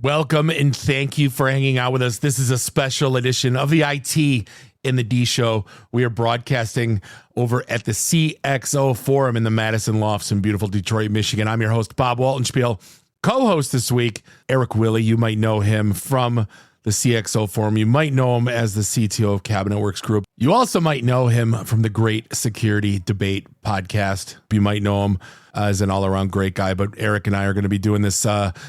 Welcome and thank you for hanging out with us. This is a special edition of the IT in the D Show. We are broadcasting over at the CXO Forum in the Madison Lofts in beautiful Detroit, Michigan. I'm your host, Bob Waltenspiel. Co-host this week, Erik Wille. You might know him from the CXO Forum. You might know him as the CTO of Cabinetworks Group. You also might know him from the Great Security Debate podcast. You might know him as an all-around great guy, but Erik and I are going to be doing this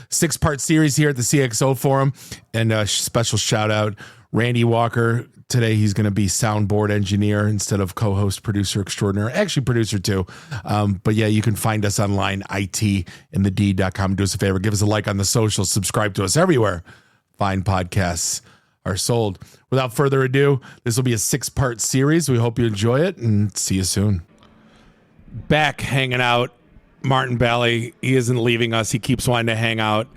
six-part series here at the CXO Forum. And a special shout-out, Randy Walker. Today he's going to be soundboard engineer instead of co-host producer extraordinaire. Actually, producer too. But yeah, you can find us online, itinthed.com. Do us a favor, give us a like on the socials, subscribe to us everywhere fine podcasts are sold. Without further ado, this will be a 6-part series. We hope you enjoy it and see you soon. Back hanging out, Martin Bally. He isn't leaving us. He keeps wanting to hang out.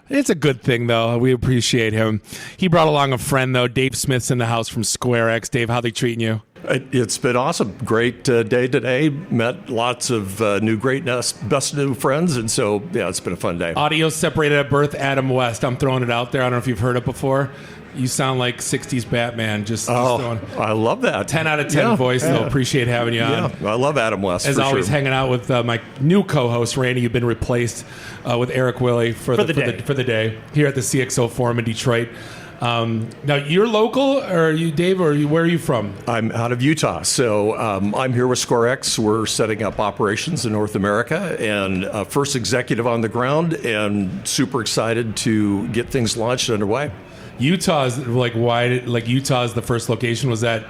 It's a good thing, though. We appreciate him. He brought along a friend, though. Dave Smith's in the house from SquareX. Dave, how they treating you? It's been awesome. Great day today. Met lots of best new friends. And so, yeah, it's been a fun day. Audio separated at birth, Adam West. I'm throwing it out there. I don't know if you've heard it before. You sound like 60s Batman. Just throwing. I love that. 10 out of 10 voice. Yeah. So appreciate having you on. Yeah, I love Adam West. As always, hanging out with my new co-host, Randy. You've been replaced with Erik Wille for the day here at the CXO Forum in Detroit. Now, you're local, or are you, Dave, or where are you from? I'm out of Utah. So I'm here with SquareX. We're setting up operations in North America and first executive on the ground and super excited to get things launched underway. Utah is Utah is the first location. Was that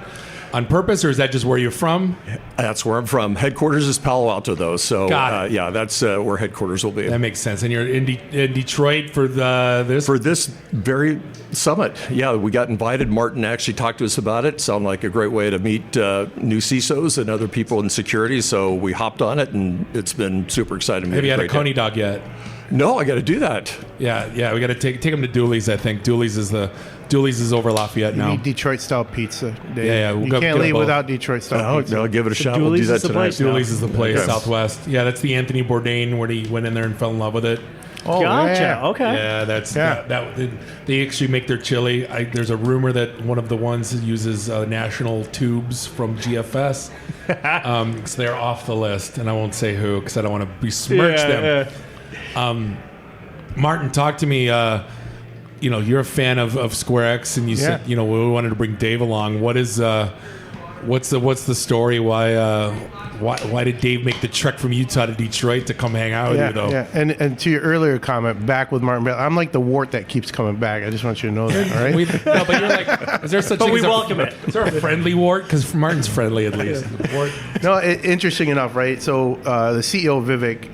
on purpose, or is that just where you're from? That's where I'm from. Headquarters is Palo Alto, though. So yeah, that's where headquarters will be. That makes sense. And you're in Detroit for this very summit. Yeah, we got invited. Martin actually talked to us about it. Sounded like a great way to meet new CISOs and other people in security. So we hopped on it, and it's been super exciting. Have you had a Coney dog yet? No, I got to do that. Yeah, we got to take them to Dooley's. I think Dooley's is over Lafayette now. You need Detroit-style pizza, Dave. Yeah. You can't leave without Detroit-style pizza. I'll give it a shot. We'll do that tonight. Dooley's is the place, Southwest. Yeah, that's the Anthony Bourdain where he went in there and fell in love with it. Oh, gotcha. Yeah. Okay. Yeah, that they actually make their chili. There's a rumor that one of the ones uses national tubes from GFS. So they're off the list, and I won't say who because I don't want to besmirch them. Martin, talk to me. You're a fan of SquareX, and you said we wanted to bring Dave along. What's the story? Why did Dave make the trek from Utah to Detroit to come hang out with you, though? Yeah, and to your earlier comment, back with Martin Bally, I'm like the wart that keeps coming back. I just want you to know that, all right? No, but you're like, is there such thing? But we welcome it. Is there a friendly wart? Because Martin's friendly, at least. No, interesting enough, right? So the CEO, Vivek,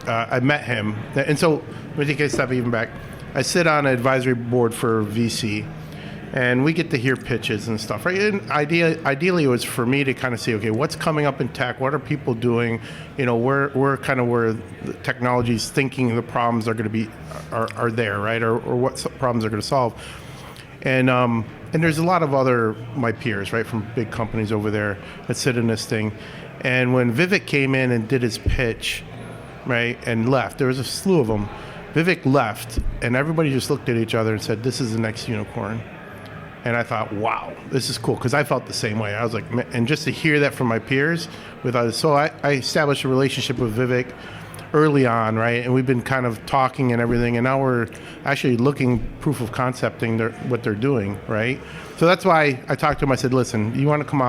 I met him, and so let me take a step even back. I sit on an advisory board for VC, and we get to hear pitches and stuff, right? And ideally, it was for me to kind of see, okay, what's coming up in tech? What are people doing? Where the technology's thinking the problems are going to be are there, right? Or what problems are going to solve? And there's a lot of my peers, right, from big companies over there that sit in this thing. And when Vivek came in and did his pitch, right, and left, there was a slew of them. Vivek left, and everybody just looked at each other and said, "This is the next unicorn." And I thought, wow, this is cool, because I felt the same way. I was like, and just to hear that from my peers, so I established a relationship with Vivek early on, right? And we've been kind of talking and everything, and now we're actually looking proof of concepting what they're doing, right? So that's why I talked to him. I said, listen, you want to come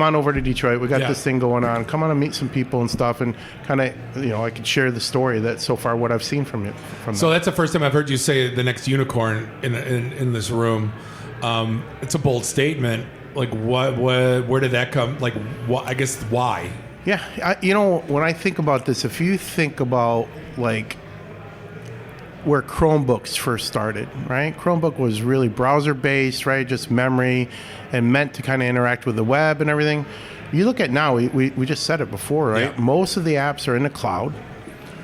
on over to Detroit. We got this thing going on. Come on and meet some people and stuff, and kind of, I could share the story that so far what I've seen from it. So that's the first time I've heard you say the next unicorn in this room. It's a bold statement. Like, where did that come? Like, I guess why? Yeah, when I think about this, if you think about like where Chromebooks first started, right? Chromebook was really browser-based, right? Just memory and meant to kind of interact with the web and everything. You look at now, we just said it before, right? Yeah. Most of the apps are in the cloud,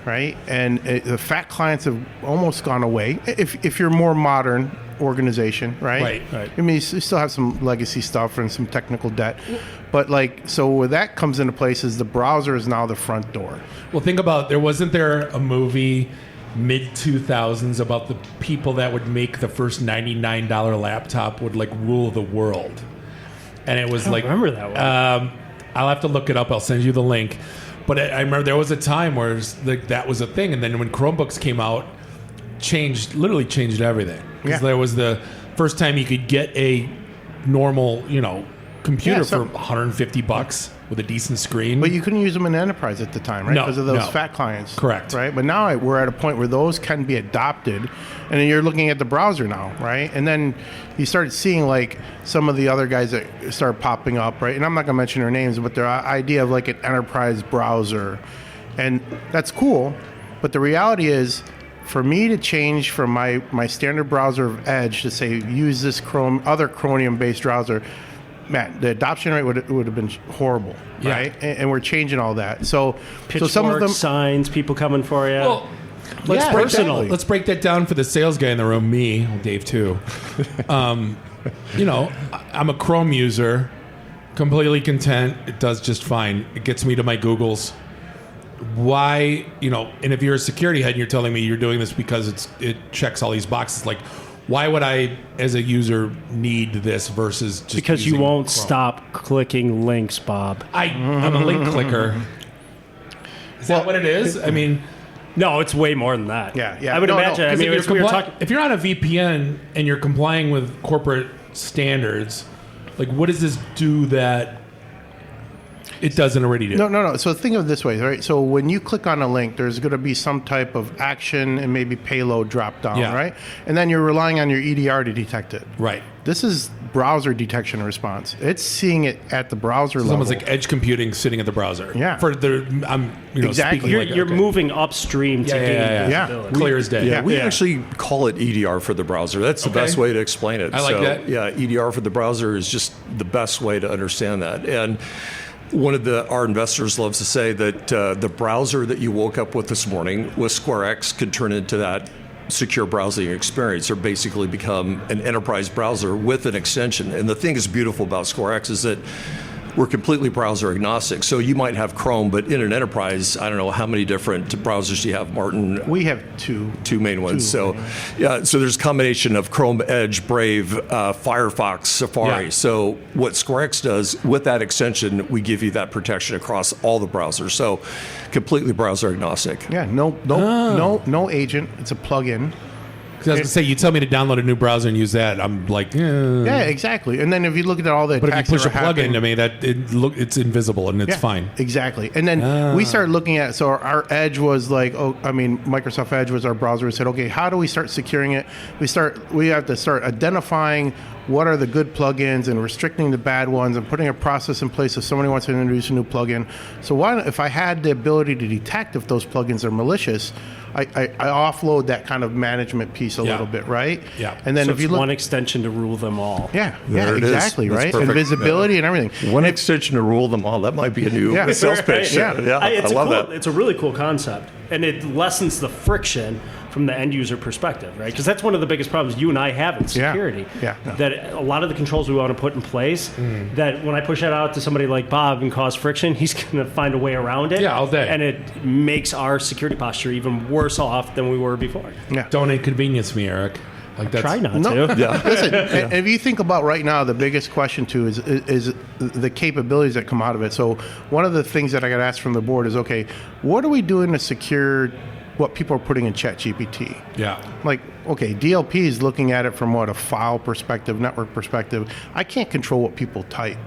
right? And the fat clients have almost gone away. If you're more modern organization, right? Right. I mean, you still have some legacy stuff and some technical debt. But so where that comes into place is the browser is now the front door. Well, think about, wasn't there a movie mid 2000s about the people that would make the first $99 laptop would like rule the world. And it was I like, remember that one. I'll have to look it up. I'll send you the link. But I remember there was a time where it was like, that was a thing. And then when Chromebooks came out, literally changed everything. Because there was the first time you could get a normal, computer for $150 with a decent screen. But you couldn't use them in enterprise at the time, right? No, Because of those no. fat clients. Correct. Right? But now we're at a point where those can be adopted. And then you're looking at the browser now, right? And then you start seeing like some of the other guys that start popping up, right? And I'm not going to mention their names, but their idea of like an enterprise browser. And that's cool. But the reality is, for me to change from my standard browser of Edge to say use this other Chromium-based browser, man, the adoption rate would have been horrible, right? And we're changing all that. So some of them signs, people coming for you. Well, let's break that down for the sales guy in the room, me, Dave too. I'm a Chrome user, completely content. It does just fine. It gets me to my Googles. Why, and if you're a security head and you're telling me you're doing this because it checks all these boxes, like, why would I, as a user, need this versus just because you using won't Chrome? stop clicking links, Bob. I'm a link clicker. Is that what it is? I mean, no, it's way more than that. Yeah. I would imagine. I mean, if you're on a VPN and you're complying with corporate standards, like, what does this do that it doesn't already do? No. So think of it this way, right? So when you click on a link, there's going to be some type of action and maybe payload drop down, right? And then you're relying on your EDR to detect it. Right. This is browser detection and response. It's seeing it at the browser level. It's almost like edge computing sitting at the browser. Yeah. Exactly. Speaking You're moving upstream to gain visibility. Clear as day. Yeah. We actually call it EDR for the browser. That's the best way to explain it. I like that. Yeah, EDR for the browser is just the best way to understand that. And one of our investors loves to say that the browser that you woke up with this morning with SquareX could turn into that secure browsing experience, or basically become an enterprise browser with an extension. And the thing that's beautiful about SquareX is that we're completely browser agnostic. So you might have Chrome, but in an enterprise, I don't know how many different browsers do you have, Martin? We have two main ones. So there's a combination of Chrome, Edge, Brave, Firefox, Safari. Yeah. So what SquareX does with that extension, we give you that protection across all the browsers. So completely browser agnostic. Yeah, no agent. It's a plugin. Because I was going to say, you tell me to download a new browser and use that, I'm like, yeah, exactly. And then if you look at all the but if you push a plugin, into it's invisible and it's fine. Exactly. And then we started looking at, so our Edge was like, Microsoft Edge was our browser. We said, okay, how do we start securing it? We have to start identifying what are the good plugins and restricting the bad ones and putting a process in place if somebody wants to introduce a new plugin. So if I had the ability to detect if those plugins are malicious, I offload that kind of management piece a little bit, right? Yeah. And then so if you look, one extension to rule them all. Yeah, there exactly, right? And visibility and everything. One extension to rule them all. That might be a new sales pitch. Yeah. I love that. It's a really cool concept, and it lessens the friction from the end user perspective, right? Because that's one of the biggest problems you and I have in security. Yeah. That a lot of the controls we want to put in place, that when I push that out to somebody like Bob and cause friction, he's going to find a way around it. Yeah, all day. And it makes our security posture even worse off than we were before. Yeah. Don't inconvenience me, Erik. Like that's, Try not to. Yeah. Listen, and if you think about right now, the biggest question too is the capabilities that come out of it. So one of the things that I got asked from the board is, okay, what are we doing to secure what people are putting in ChatGPT? Yeah. Like, okay, DLP is looking at it from a file perspective, network perspective. I can't control what people type.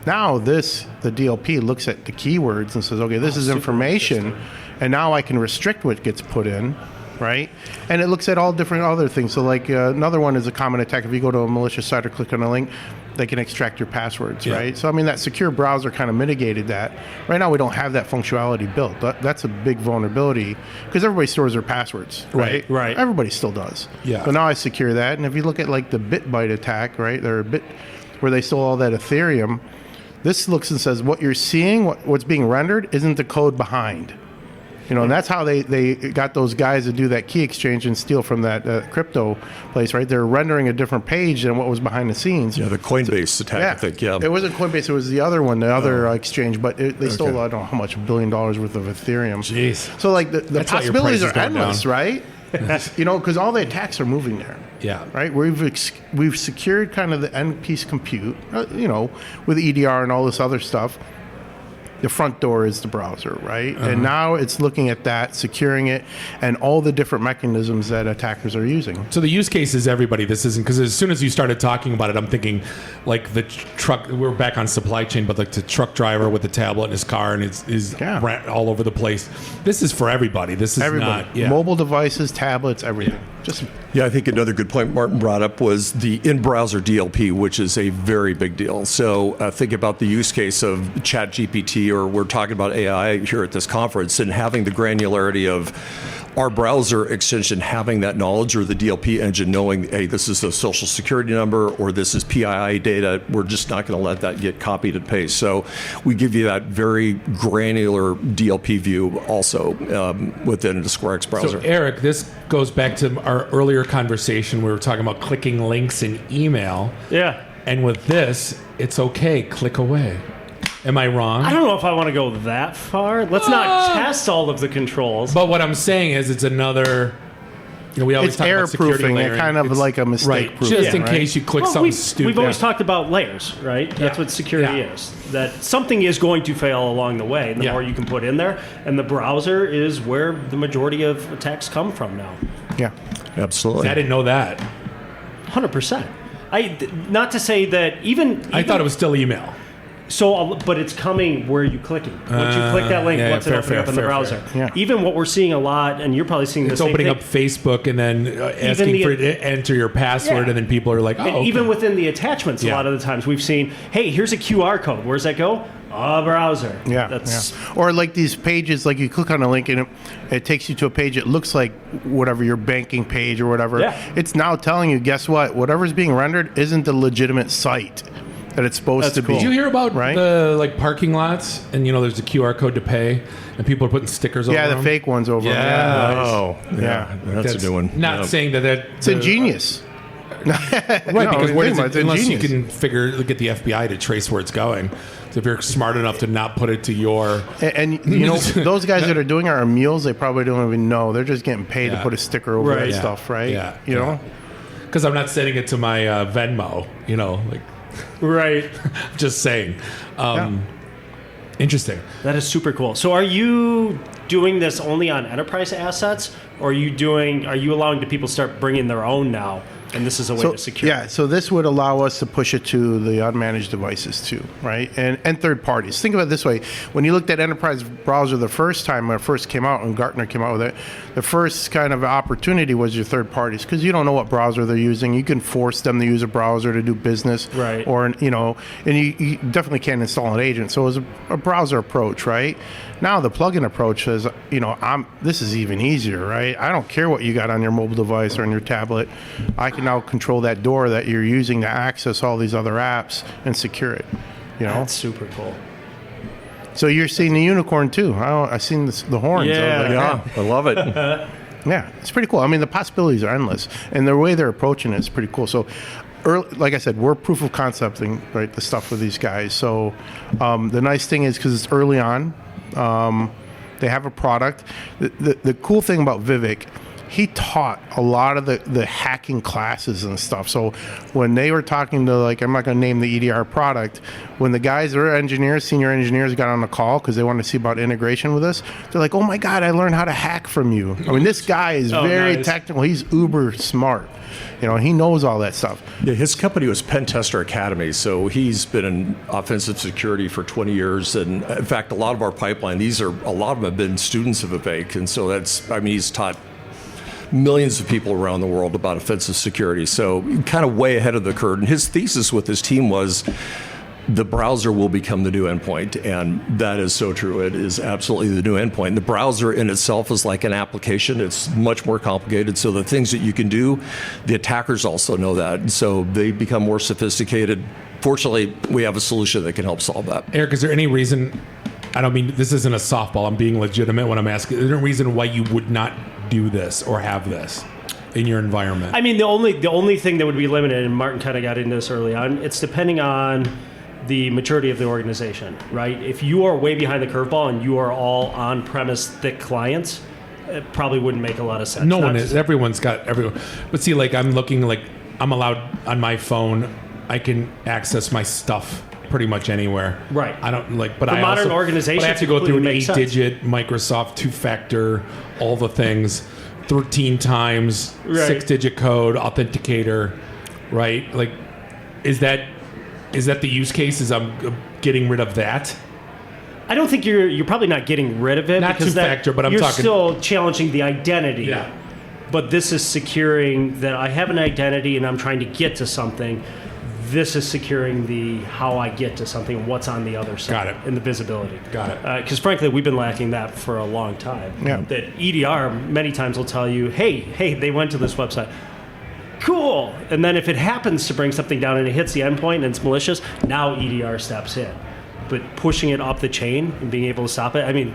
Now the DLP looks at the keywords and says, okay, this is information, and now I can restrict what gets put in, right? And it looks at all different other things. So like another one is a common attack. If you go to a malicious site or click on a link, they can extract your passwords, right? So, that secure browser kind of mitigated that. Right now, we don't have that functionality built. That's a big vulnerability because everybody stores their passwords, right? Right. Everybody still does. Yeah. So now I secure that. And if you look at like the BitBite attack, right, where they stole all that Ethereum, this looks and says what you're seeing, what's being rendered, isn't the code behind. And that's how they got those guys to do that key exchange and steal from that crypto place, right? They're rendering a different page than what was behind the scenes. Yeah, the Coinbase attack, I think, yeah. It wasn't Coinbase, it was the other one, the other exchange, but they stole, I don't know how much, $1 billion worth of Ethereum. Jeez. So, like, the possibilities are endless, down. right? Because all the attacks are moving there. Yeah. Right? We've secured kind of the end piece compute, with EDR and all this other stuff. The front door is the browser, right? And now it's looking at that, securing it, and all the different mechanisms that attackers are using. So the use case is everybody. This isn't, because as soon as you started talking about it, I'm thinking like the truck, we're back on supply chain, but like the truck driver with the tablet in his car and is all over the place. This is for everybody. This is everybody. not, yeah. Mobile devices, tablets, everything. Yeah, I think another good point Martin brought up was the in-browser DLP, which is a very big deal. So think about the use case of ChatGPT, or we're talking about AI here at this conference, and having the granularity of our browser extension having that knowledge, or the DLP engine knowing, hey, this is a social security number, or this is PII data. We're just not going to let that get copied and pasted. So we give you that very granular DLP view also within the SquareX browser. So Erik, this goes back to our earlier conversation. We were talking about clicking links in email. Yeah. And with this, it's okay. Click away. Am I wrong? I don't know if I want to go that far. Let's not test all of the controls. But what I'm saying is it's another... we always it's talk about security error-proofing, layering. kind of like a mistake proof. Just in case you click something stupid. We've always talked about layers, right? That's what security is. That something is going to fail along the way, and the more you can put in there. And the browser is where the majority of attacks come from now. Yeah. Absolutely. I didn't know that. 100%. Not to say that even I thought it was still email. So, but it's coming where you click it. Once you click that link, what's it opening up in the browser? Yeah. Even what we're seeing a lot, and you're probably seeing the it's same opening thing. up Facebook and then asking for you to enter your password, and then people are like, oh, okay. Even within the attachments, a lot of the times we've seen, hey, here's a QR code. Where's that go? A browser. Yeah. Or like these pages, like you click on a link and it takes you to a page. It looks like whatever your banking page or whatever. Yeah. It's now telling you, guess what? Whatever's being rendered isn't the legitimate site that it's supposed to be. Did you hear about the parking lots? And there's a QR code to pay, and people are putting stickers over them. Yeah, the fake ones over them. Yeah. Oh, yeah. That's a new one. Not saying that it's ingenious. Right, because where does it, unless you can get the FBI to trace where it's going. So if you're smart enough to not put it to your... And those guys that are doing our meals, they probably don't even know. They're just getting paid to put a sticker over that stuff, right? Yeah. You know? Because I'm not sending it to my Venmo, like... Right. Just saying. Interesting. That is super cool. So are you doing this only on enterprise assets, or are you allowing the people to start bringing their own now? And this is a way to secure it. Yeah, so this would allow us to push it to the unmanaged devices too, right? And third parties. Think about it this way. When you looked at enterprise browser the first time when it first came out, and Gartner came out with it, the first kind of opportunity was your third parties, because you don't know what browser they're using. You can force them to use a browser to do business. Right. Or, and you definitely can't install an agent. So it was a browser approach, right? Now the plugin approach is, this is even easier, right? I don't care what you got on your mobile device or on your tablet. I can now control that door that you're using to access all these other apps and secure it. That's super cool. So you're seeing the unicorn too. I've seen the horns. Yeah, I love it. Yeah, it's pretty cool. I mean, the possibilities are endless, and the way they're approaching it is pretty cool. So, like I said, we're proof of concepting, right, the stuff with these guys. So the nice thing is, because it's early on, they have a product. The cool thing about Vivek, he taught a lot of the hacking classes and stuff. So when they were talking to, I'm not going to name the EDR product, when the guys that are senior engineers got on the call because they wanted to see about integration with us, they're like, oh my God, I learned how to hack from you. I mean, this guy is very technical. He's uber smart. He knows all that stuff. Yeah, his company was Pen Tester Academy, so he's been in offensive security for 20 years. And in fact, a lot of our pipeline, a lot of them have been students of Vivek. And so he's taught millions of people around the world about offensive security. So kind of way ahead of the curve. And his thesis with his team was the browser will become the new endpoint. And that is so true. It is absolutely the new endpoint. The browser in itself is like an application. It's much more complicated. So the things that you can do, the attackers also know that. And so they become more sophisticated. Fortunately, we have a solution that can help solve that. Erik, is there any reason I don't mean this isn't a softball. I'm being legitimate when I'm asking. Is there a reason why you would not do this or have this in your environment? I mean, the only thing that would be limited, and Martin kind of got into this early on, it's depending on the maturity of the organization, right? If you are way behind the curveball and you are all on-premise thick clients, it probably wouldn't make a lot of sense. No one is. Everyone's got everyone. But see, like I'm looking like I'm allowed on my phone. I can access my stuff pretty much anywhere. Right. I don't like, but For I modern also, organizations, but I have to go through an completely makes sense. 8-digit Microsoft 2-factor, all the things, 13 times, Right. 6-digit code, authenticator, right? Like, is that the use case? Is I'm getting rid of that? I don't think you're probably not getting rid of it. Not because two-factor, but I'm you're talking- still challenging the identity. Yeah. But this is securing that I have an identity and I'm trying to get to something. This is securing the how I get to something and what's on the other side. Got it. And the visibility. Got it. Because frankly, we've been lacking that for a long time. Yeah. That EDR many times will tell you, hey, they went to this website. Cool. And then if it happens to bring something down and it hits the endpoint and it's malicious, now EDR steps in. But pushing it up the chain and being able to stop it, I mean,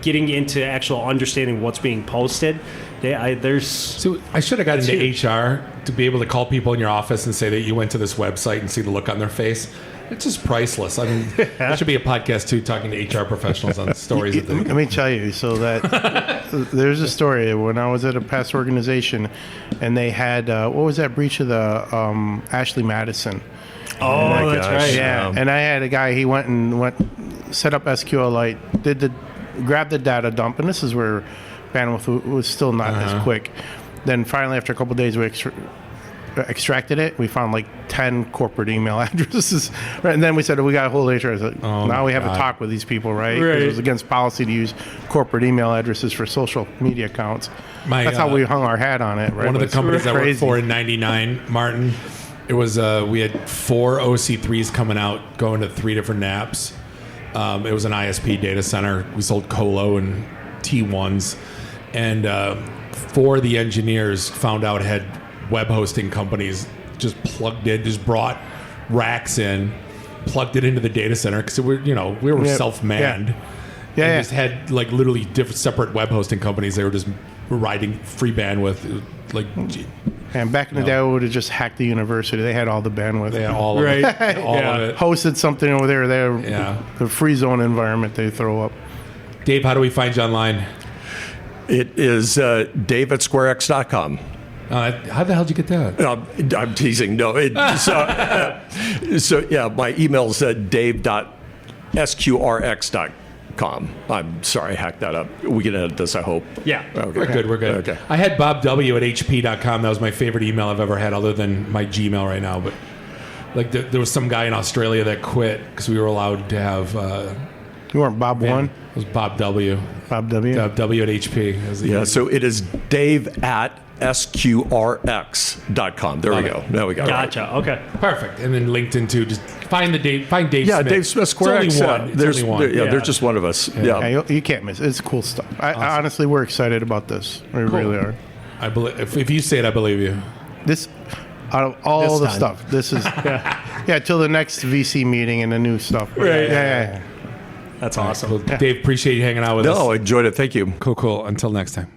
getting into actual understanding what's being posted, there's... So I should have got into HR to be able to call people in your office and say that you went to this website and see the look on their face. It's just priceless. I mean, there should be a podcast too, talking to HR professionals on stories that they. Let me tell you, so that there's a story when I was at a past organization, and they had what was that breach of the Ashley Madison? Oh, my that's gosh. right. Yeah, and I had a guy. He went set up SQLite, grabbed the data dump, and this is where bandwidth was still not as quick. Then finally, after a couple of days, we extracted it. We found like 10 corporate email addresses, right? And then we said, we got a whole HR. Like, now we have to talk with these people, right? 'Cause Right. it was against policy to use corporate email addresses for social media accounts. That's how we hung our hat on it, right? One of the It's companies I worked crazy. for in '99, Martin, it was we had 4 OC3s coming out, going to 3 different NAPs. It was an ISP data center. We sold Colo and T1s, and 4 of the engineers found out had web hosting companies just plugged in, just brought racks in, plugged it into the data center because we were Yep. self-manned. Yeah, and yeah. just had like literally different separate web hosting companies. They were just riding free bandwidth. It was like And back in the day, we would have just hacked the university. They had all the bandwidth. they had all of Right. it. All of it. Hosted something over there. Yeah. The free zone environment they throw up. Dave, how do we find you online? It is Dave at squarex.com. How the hell did you get that? I'm teasing. No. So yeah, my email is dave.sqrx.com. I'm sorry, I hacked that up. We can edit this, I hope. Yeah. Okay. We're good. Okay. I had Bob W at hp.com. That was my favorite email I've ever had, other than my Gmail right now. But like there was some guy in Australia that quit because we were allowed to have. You weren't Bob It One? was Bob W. Bob W? W at HP. That was the- Yeah, so it is Dave at sqrx.com. There Love we it. go. Now we got it. Gotcha. Okay. Perfect. And then LinkedIn too. Just find Dave Yeah, Smith. Dave Smith Square It's X. only one. It's There's, only one. Yeah, there's just one of us. Yeah, Yeah. you can't miss it. It's cool stuff. Honestly, we're excited about this. We really are. I believe if you say it, I believe you. This, out of all This the time. stuff, this is, yeah, till the next VC meeting and the new stuff. Right. Yeah. That's awesome. Well, Dave, appreciate you hanging out with us. No, I enjoyed it. Thank you. Cool. Until next time.